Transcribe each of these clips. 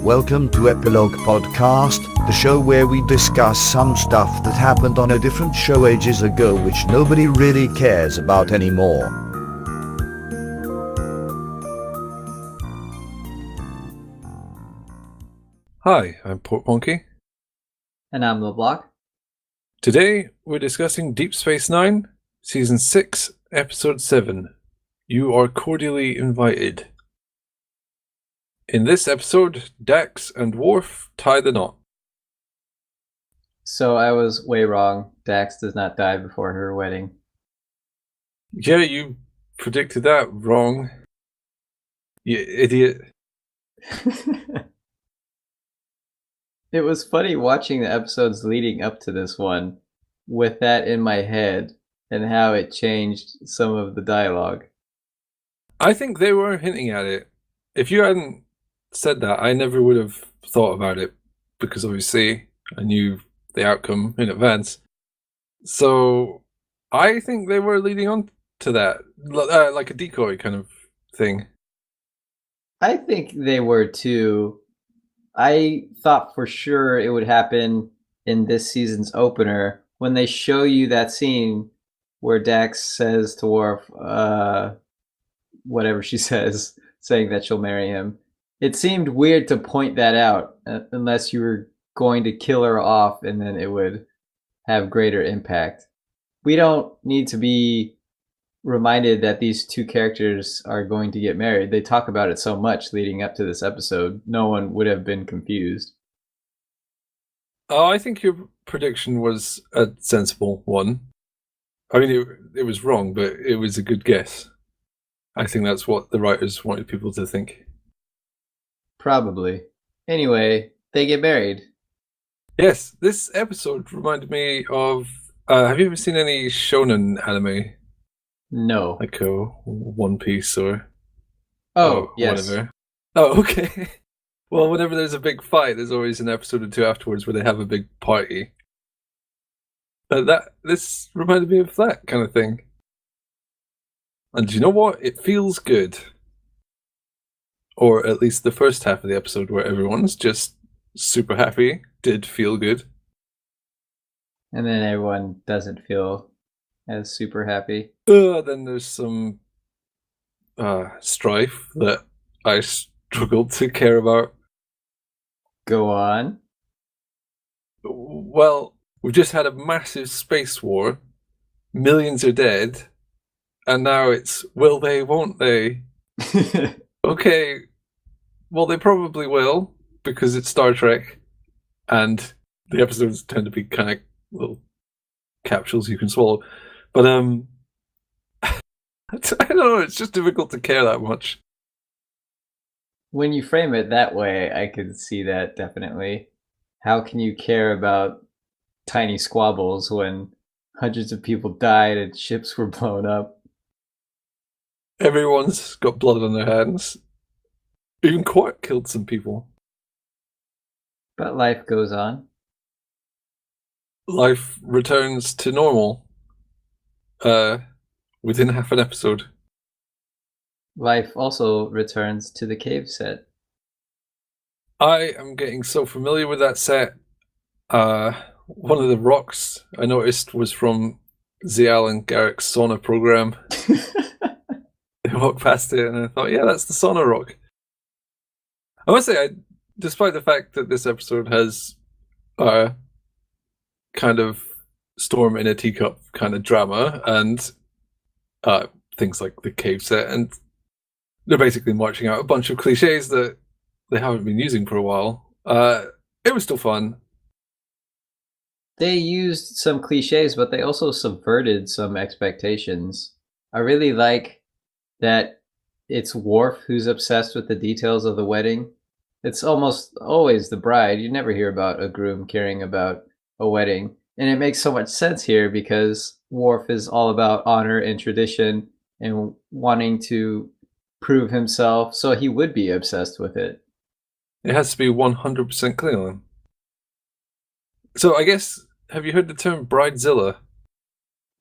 Welcome to Epilogue Podcast, the show where we discuss some stuff that happened on a different show ages ago which nobody really cares about anymore. Hi, I'm Portponky. And I'm LeBloc. Today, we're discussing Deep Space Nine, Season 6, Episode 7. You are cordially invited. In this episode, Dax and Worf tie the knot. So I was way wrong. Dax does not die before her wedding. Yeah, you predicted that wrong. You idiot. It was funny watching the episodes leading up to this one with that in my head and how it changed some of the dialogue. I think they were hinting at it. If you hadn't said that, I never would have thought about it because obviously I knew the outcome in advance. So I think they were leading on to that, like a decoy kind of thing. I think they were too. I thought for sure it would happen in this season's opener when they show you that scene where Dax says to Worf, whatever she says, saying that she'll marry him. It seemed weird to point that out unless you were going to kill her off and then it would have greater impact. We don't need to be reminded that these two characters are going to get married. They talk about it so much leading up to this episode. No one would have been confused. Oh, I think your prediction was a sensible one. I mean, it was wrong, but it was a good guess. I think that's what the writers wanted people to think. Probably. Anyway, they get married. Yes, this episode reminded me of... have you ever seen any shonen anime? No. Like One Piece or... yes. Whatever. Oh, okay. Well, whenever there's a big fight, there's always an episode or two afterwards where they have a big party. This reminded me of that kind of thing. And you know what? It feels good. Or at least the first half of the episode where everyone's just super happy did feel good. And then everyone doesn't feel as super happy. Then there's some strife that I struggled to care about. Go on. Well, we've just had a massive space war. Millions are dead. And now it's, will they, won't they? Okay, well, they probably will, because it's Star Trek, and the episodes tend to be kind of little capsules you can swallow. But, I don't know, it's just difficult to care that much. When you frame it that way, I could see that definitely. How can you care about tiny squabbles when hundreds of people died and ships were blown up? Everyone's got blood on their hands. Even Quark killed some people. But life goes on. Life returns to normal. Within half an episode. Life also returns to the cave set. I am getting so familiar with that set. One of the rocks I noticed was from Zial and Garrick's sauna program. I walked past it and I thought, yeah, that's the sauna rock. I must say, despite the fact that this episode has kind of storm in a teacup kind of drama and things like the cave set, and they're basically marching out a bunch of cliches that they haven't been using for a while, it was still fun. They used some cliches, but they also subverted some expectations. I really like that it's Worf who's obsessed with the details of the wedding. It's almost always the bride. You never hear about a groom caring about a wedding. And it makes so much sense here because Worf is all about honor and tradition and wanting to prove himself, so he would be obsessed with it. It has to be 100% Klingon. So I guess, have you heard the term bridezilla?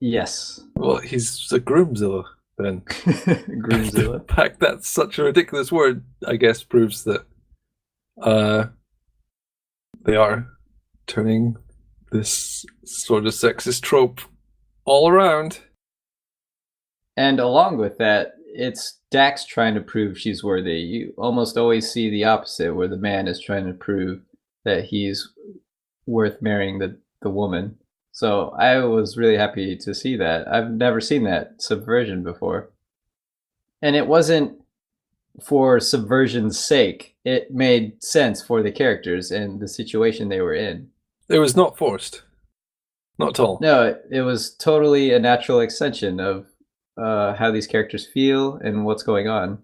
Yes. Well, he's a groomzilla. Then Groomzilla. The fact that's such a ridiculous word, I guess, proves that They are turning this sort of sexist trope all around. And along with that, it's Dax trying to prove she's worthy. You almost always see the opposite, where the man is trying to prove that he's worth marrying the woman. So I was really happy to see that. I've never seen that subversion before. And it wasn't for subversion's sake. It made sense for the characters and the situation they were in. It was not forced. Not at all. No, it was totally a natural extension of how these characters feel and what's going on.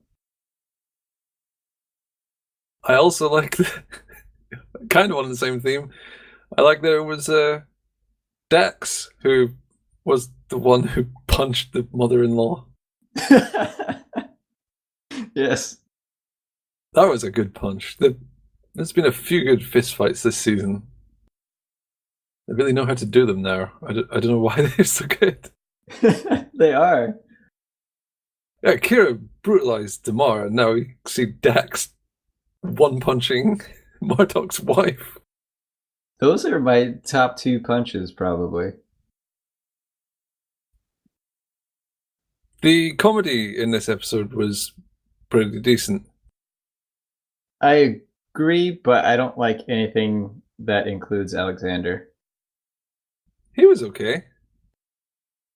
I also like kind of on the same theme. I like that it was Dax who was the one who punched the mother-in-law. Yes. That was a good punch. There's been a few good fistfights this season. They really know how to do them now. I don't know why they're so good. They are. Yeah, Kira brutalized Damar, and now we see Dax one-punching Marduk's wife. Those are my top 2 punches, probably. The comedy in this episode was pretty decent. I agree, but I don't like anything that includes Alexander. He was okay.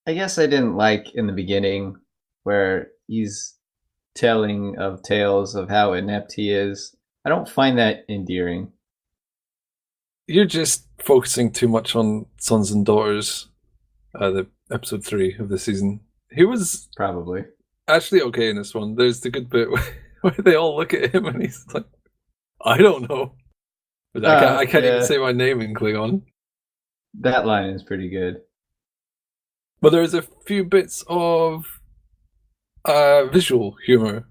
I guess I didn't like in the beginning where he's telling of tales of how inept he is. I don't find that endearing. You're just focusing too much on sons and daughters, the episode 3 of the season. He was Probably. actually okay in this one. There's the good bit where they all look at him and he's like, I don't know. But I can't even say my name in Klingon. That line is pretty good. But there's a few bits of visual humor,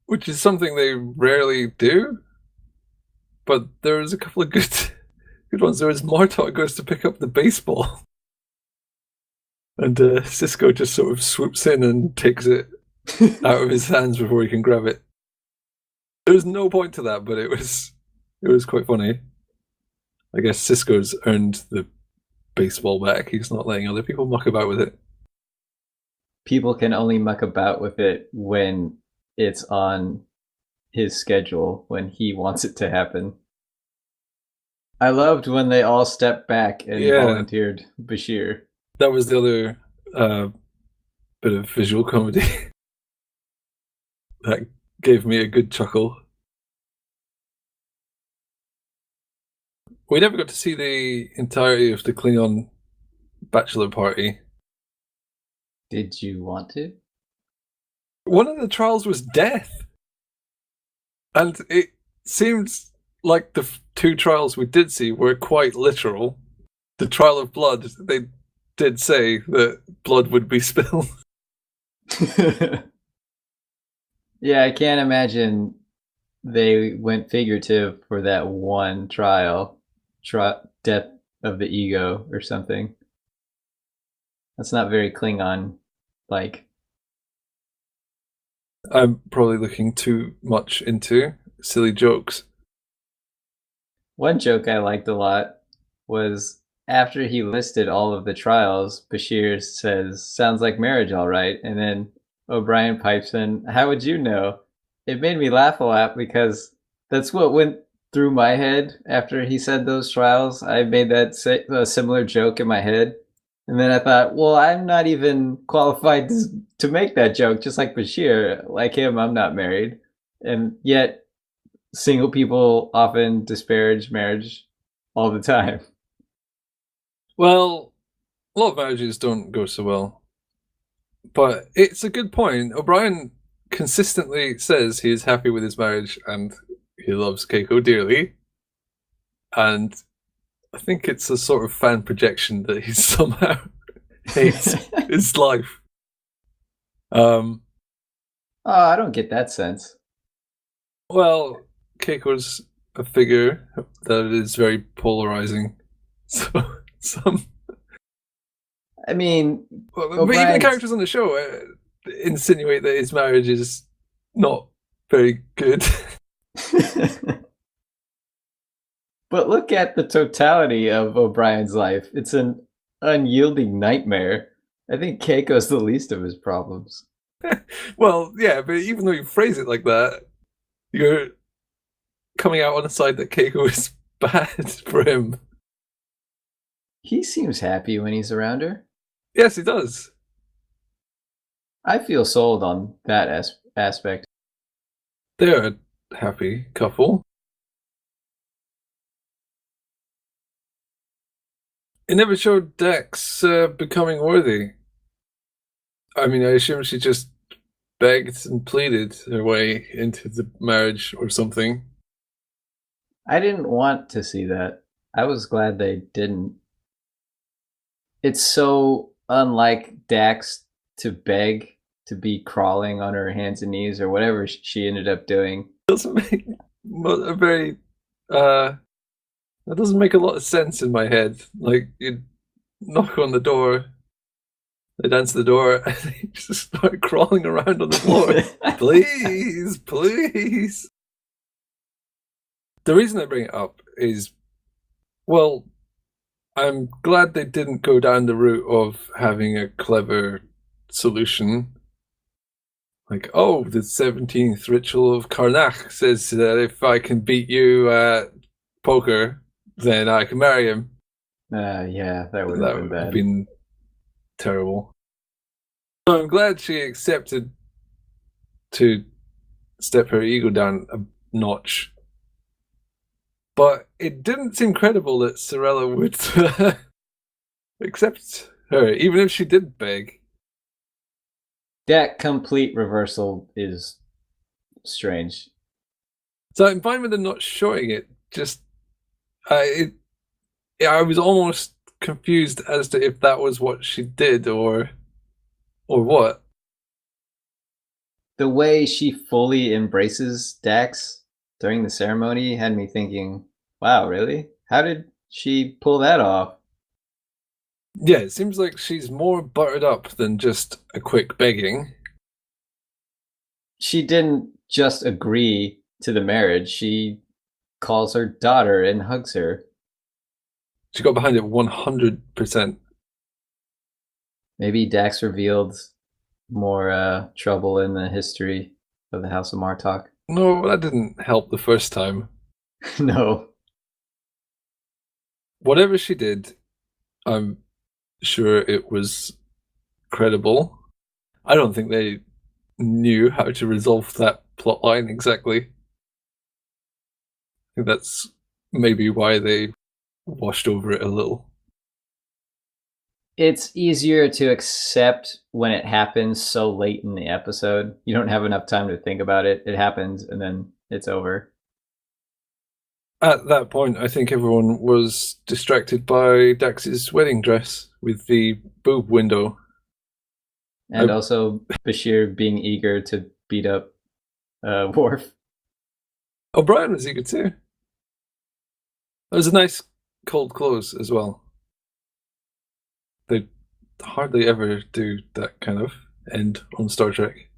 which is something they rarely do. But there's a couple of good ones. There was Martok goes to pick up the baseball. And Cisco just sort of swoops in and takes it out of his hands before he can grab it. There was no point to that, but it was quite funny. I guess Cisco's earned the baseball back. He's not letting other people muck about with it. People can only muck about with it when it's on his schedule, when he wants it to happen. I loved when they all stepped back and volunteered Bashir. That was the other bit of visual comedy that gave me a good chuckle. We never got to see the entirety of the Klingon bachelor party. Did you want to? One of the trials was death. And it seemed like the 2 trials we did see were quite literal. The trial of blood, they did say that blood would be spilled. Yeah, I can't imagine they went figurative for that one trial. Death of the ego or something. That's not very Klingon-like. I'm probably looking too much into silly jokes. One joke I liked a lot was after he listed all of the trials, Bashir says, "Sounds like marriage, all right." And then O'Brien pipes in, "How would you know?" It made me laugh a lot because that's what went through my head after he said those trials. I made that similar joke in my head. And then I thought, well, I'm not even qualified to make that joke, just like Bashir. Like him, I'm not married. And yet, single people often disparage marriage all the time. Well, a lot of marriages don't go so well. But it's a good point. O'Brien consistently says he is happy with his marriage and he loves Keiko dearly. And I think it's a sort of fan projection that he somehow hates his life. Oh, I don't get that sense. Well, Keiko's a figure that is very polarizing. So I mean, but even the characters on the show insinuate that his marriage is not very good. But look at the totality of O'Brien's life. It's an unyielding nightmare. I think Keiko's the least of his problems. Well, yeah, but even though you phrase it like that, you're coming out on the side that Keiko is bad for him. He seems happy when he's around her. Yes, he does. I feel sold on that aspect. They're a happy couple. It never showed Dax becoming worthy. I mean, I assume she just begged and pleaded her way into the marriage or something. I didn't want to see that. I was glad they didn't. It's so unlike Dax to beg to be crawling on her hands and knees or whatever she ended up doing. Doesn't make a very that doesn't make a lot of sense in my head. Like, you knock on the door, they'd answer the door, and they just start crawling around on the floor. Please, please. The reason I bring it up is, well, I'm glad they didn't go down the route of having a clever solution. Like, oh, the 17th ritual of Karnak says that if I can beat you at poker, then I can marry him. Yeah, that would have been bad. Have been terrible. So I'm glad she accepted to step her ego down a notch. But it didn't seem credible that Sorella would accept her, even if she did beg. That complete reversal is strange. So I'm fine with them not showing it. Just, I was almost confused as to if that was what she did or what. The way she fully embraces Dax during the ceremony had me thinking, wow, really? How did she pull that off? Yeah, it seems like she's more buttered up than just a quick begging. She didn't just agree to the marriage. She calls her daughter and hugs her. She got behind it 100%. Maybe Dax revealed more trouble in the history of the House of Martok. No, that didn't help the first time. No. Whatever she did, I'm sure it was credible. I don't think they knew how to resolve that plotline exactly. I think that's maybe why they washed over it a little. It's easier to accept when it happens so late in the episode. You don't have enough time to think about it. It happens and then it's over. At that point, I think everyone was distracted by Dax's wedding dress with the boob window. And also Bashir being eager to beat up Worf. O'Brien was eager too. It was a nice cold close as well. They hardly ever do that kind of end on Star Trek.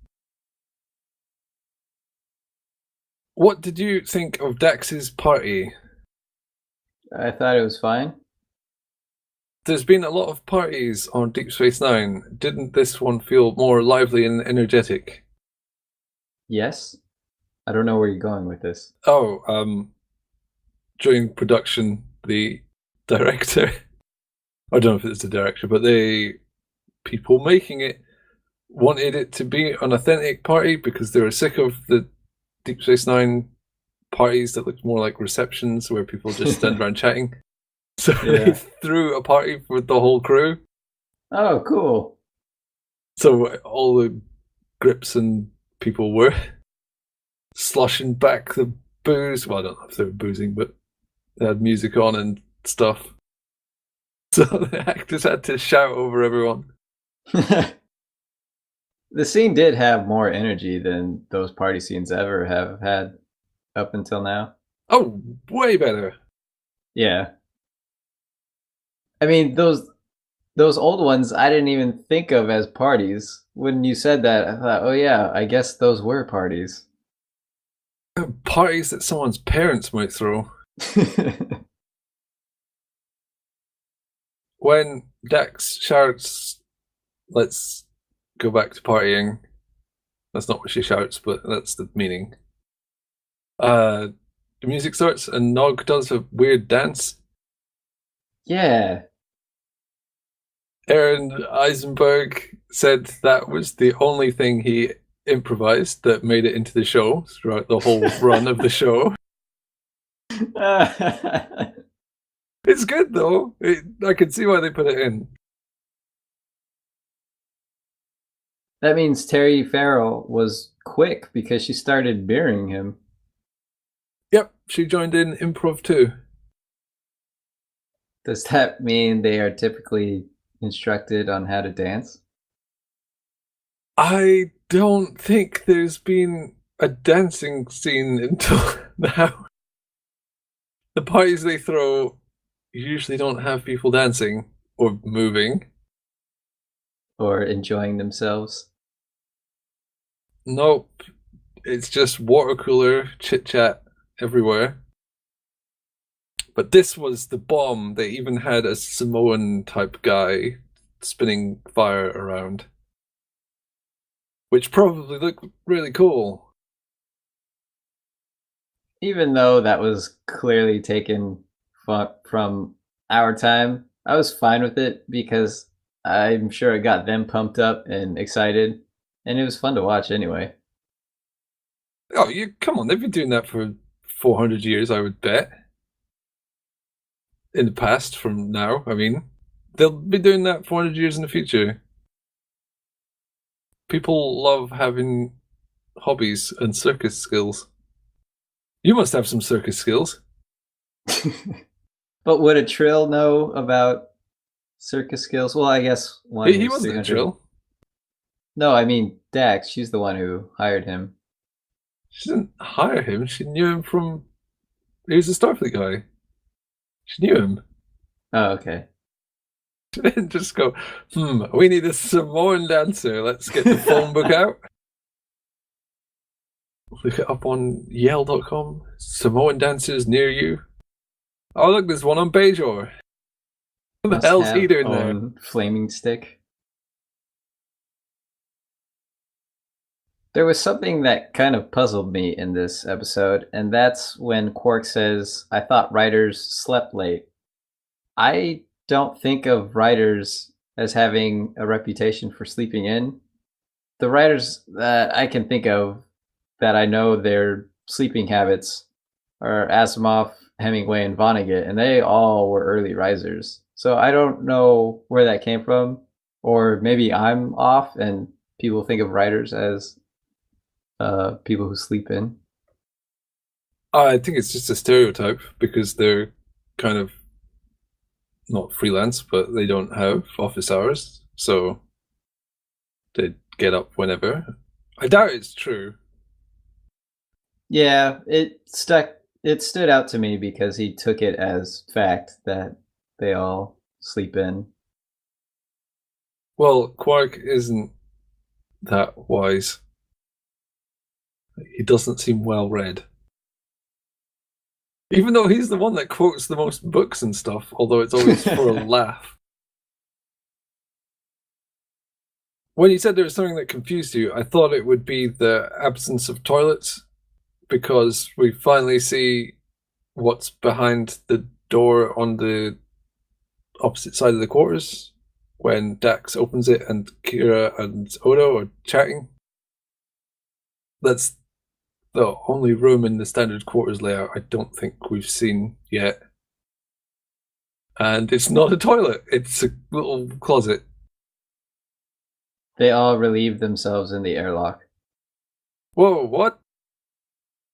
What did you think of Dax's party? I thought it was fine. There's been a lot of parties on Deep Space Nine. Didn't this one feel more lively and energetic? Yes. I don't know where you're going with this. During production, the director, I don't know if it's the director, but people making it wanted it to be an authentic party because they were sick of the Deep Space Nine parties that looked more like receptions where people just stand around chatting. So they threw a party for the whole crew. Oh, cool. So all the grips and people were sloshing back the booze. Well, I don't know if they were boozing, but they had music on and stuff. So the actors had to shout over everyone. The scene did have more energy than those party scenes ever have had up until now. Oh, way better. Yeah. I mean, those old ones I didn't even think of as parties. When you said that, I thought, oh yeah, I guess those were parties. Parties that someone's parents might throw. When Dax shouts, "Let's go back to partying." That's not what she shouts, but that's the meaning. The music starts and Nog does a weird dance. Yeah. Aaron Eisenberg said that was the only thing he improvised that made it into the show throughout the whole run of the show. It's good though. I can see why they put it in. That means Terry Farrell was quick because she started mirroring him. Yep, she joined in improv too. Does that mean they are typically instructed on how to dance? I don't think there's been a dancing scene until now. The parties they throw usually don't have people dancing or moving. Or enjoying themselves? Nope. It's just water cooler chit-chat everywhere. But this was the bomb. They even had a Samoan type guy spinning fire around, which probably looked really cool. Even though that was clearly taken from our time, I was fine with it because I'm sure it got them pumped up and excited, and it was fun to watch anyway. Oh, come on! They've been doing that for 400 years, I would bet. In the past, from now, I mean, they'll be doing that 400 years in the future. People love having hobbies and circus skills. You must have some circus skills. But would a Trill know about circus skills? Well, I guess one. He wasn't a Trill. No, I mean Dax. She's the one who hired him. She didn't hire him. She knew him from. He was a Starfleet guy. She knew him. Oh, okay. She didn't just go, we need a Samoan dancer. Let's get the phone book out. Look it up on Yale.com. Samoan dancers near you. Oh, look, there's one on Bajor. What the hell's he doing there? Flaming stick. There was something that kind of puzzled me in this episode, and that's when Quark says, "I thought writers slept late." I don't think of writers as having a reputation for sleeping in. The writers that I can think of that I know their sleeping habits are Asimov, Hemingway, and Vonnegut, and they all were early risers. So I don't know where that came from, or maybe I'm off and people think of writers as people who sleep in. I think it's just a stereotype because they're kind of not freelance, but they don't have office hours, so they get up whenever. I doubt it's true. Yeah, it stood out to me because he took it as fact that they all sleep in. Well, Quark isn't that wise. He doesn't seem well read. Even though he's the one that quotes the most books and stuff, although it's always for a laugh. When you said there was something that confused you, I thought it would be the absence of toilets, because we finally see what's behind the door on the opposite side of the quarters when Dax opens it and Kira and Odo are chatting. That's the only room in the standard quarters layout I don't think we've seen yet. And it's not a toilet, it's a little closet. They all relieve themselves in the airlock. Whoa, what?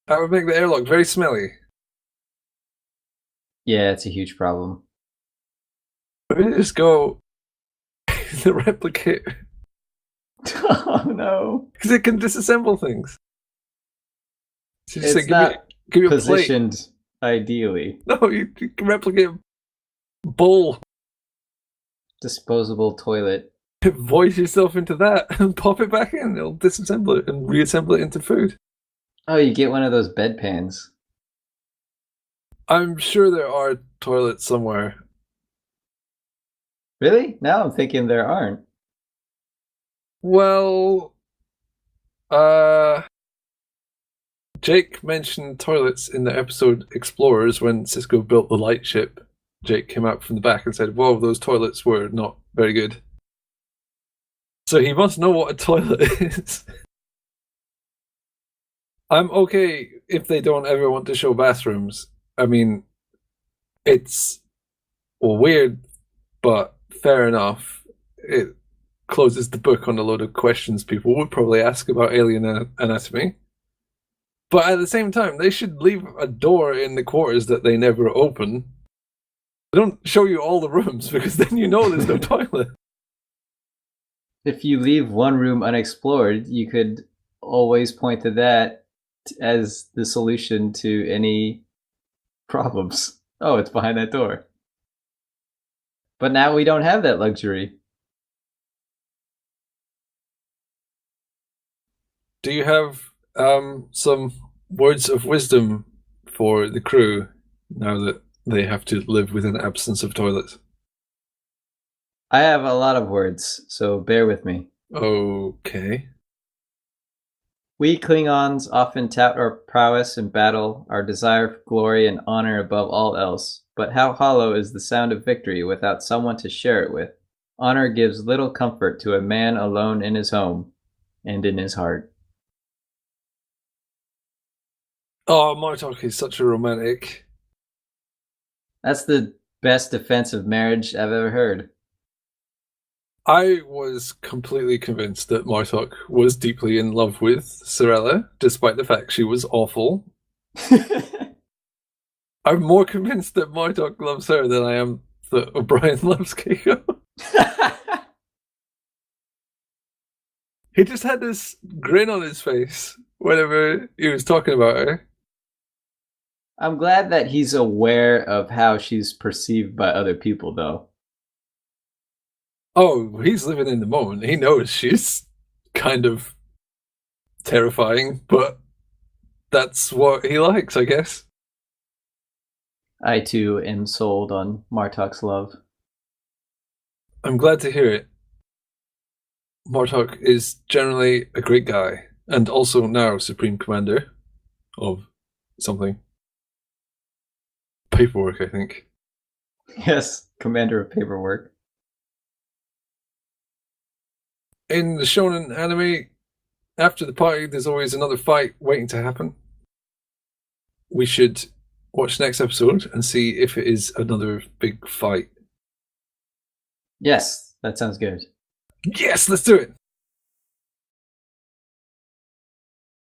That would make the airlock very smelly. Yeah, it's a huge problem. Why don't you just go the replicate? Oh no. Because it can disassemble things. So It's say, not give me a plate. positioned ideally. No, you can replicate a bowl. Disposable toilet. Voice yourself into that and pop it back in. It'll disassemble it and reassemble it into food. Oh, you get one of those bedpans. I'm sure there are toilets somewhere. Really? Now I'm thinking there aren't. Well, Jake mentioned toilets in the episode Explorers when Cisco built the light ship. Jake came out from the back and said, "Whoa, those toilets were not very good." So he must know what a toilet is. I'm okay if they don't ever want to show bathrooms. I mean, it's weird, but fair enough. It closes the book on a load of questions people would probably ask about alien anatomy. But at the same time, they should leave a door in the quarters that they never open. They don't show you all the rooms because then you know there's no toilet. If you leave one room unexplored, you could always point to that as the solution to any problems. Oh, it's behind that door. But now we don't have that luxury. Do you have some words of wisdom for the crew now that they have to live with an absence of toilets? I have a lot of words, so bear with me. Okay. We Klingons often tout our prowess in battle, our desire for glory and honor above all else. But how hollow is the sound of victory without someone to share it with? Honor gives little comfort to a man alone in his home and in his heart. Oh, Martok is such a romantic. That's the best defense of marriage I've ever heard. I was completely convinced that Martok was deeply in love with Sorella, despite the fact she was awful. I'm more convinced that Martok loves her than I am that O'Brien loves Keiko. He just had this grin on his face whenever he was talking about her. I'm glad that he's aware of how she's perceived by other people, though. Oh, he's living in the moment. He knows she's kind of terrifying, but that's what he likes, I guess. I, too, am sold on Martok's love. I'm glad to hear it. Martok is generally a great guy, and also now Supreme Commander of something. Paperwork, I think. Yes, commander of paperwork. In the shonen anime, after the party, there's always another fight waiting to happen. We should watch next episode and see if it is another big fight. Yes, that sounds good. Yes, let's do it!